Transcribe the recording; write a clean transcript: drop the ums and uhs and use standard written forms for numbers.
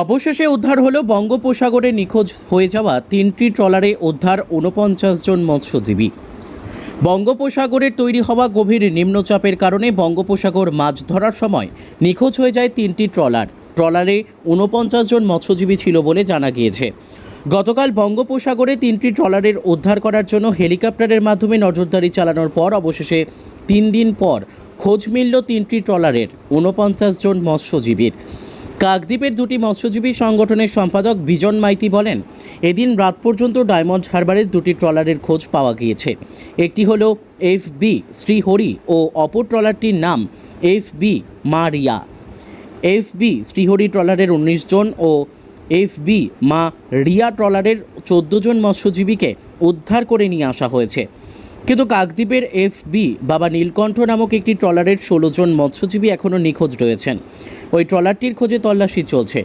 অবশেষে উদ্ধার হলো বঙ্গোপসাগরে নিখোঁজ হয়ে যাওয়া 3টি ট্রলারে উদ্ধার 49 জন মৎস্যজীবী। বঙ্গোপসাগরের তৈরি হওয়া গভীর নিম্নচাপের কারণে বঙ্গোপসাগর মাছ ধরার সময় নিখোঁজ হয়ে যায় 3টি ট্রলারে 49 জন মৎস্যজীবী ছিল বলে জানা গিয়েছে। গতকাল বঙ্গোপসাগরে 3টি ট্রলারের উদ্ধার করার জন্য হেলিকপ্টারের মাধ্যমে নজরদারি চালানোর পর অবশেষে 3 দিন পর খোঁজ মিলল 3টি ট্রলারের 49 জন মৎস্যজীবীর। কাকদ্বীপের দুটি মৎস্যজীবী সংগঠনের সম্পাদক বিজন মাইতি বলেন, এদিন রাত পর্যন্ত ডায়মন্ড হারবারের দুটি ট্রলারের খোঁজ পাওয়া গিয়েছে। একটি হলো FB শ্রীহরি ও অপর ট্রলারটির নাম FB মা রিয়া। FB শ্রীহরি ট্রলারের 19 জন ও FB মা রিয়া ট্রলারের 14 জন মৎস্যজীবীকে উদ্ধার করে নিয়ে আসা হয়েছে। কিন্তু কাকদ্বীপের FB বাবা নীলকণ্ঠ নামক একটি ট্রলারের 16 জন মৎস্যজীবী এখনও নিখোঁজ রয়েছেন। ওই ট্রলারটির খোঁজে তল্লাশি চলছে।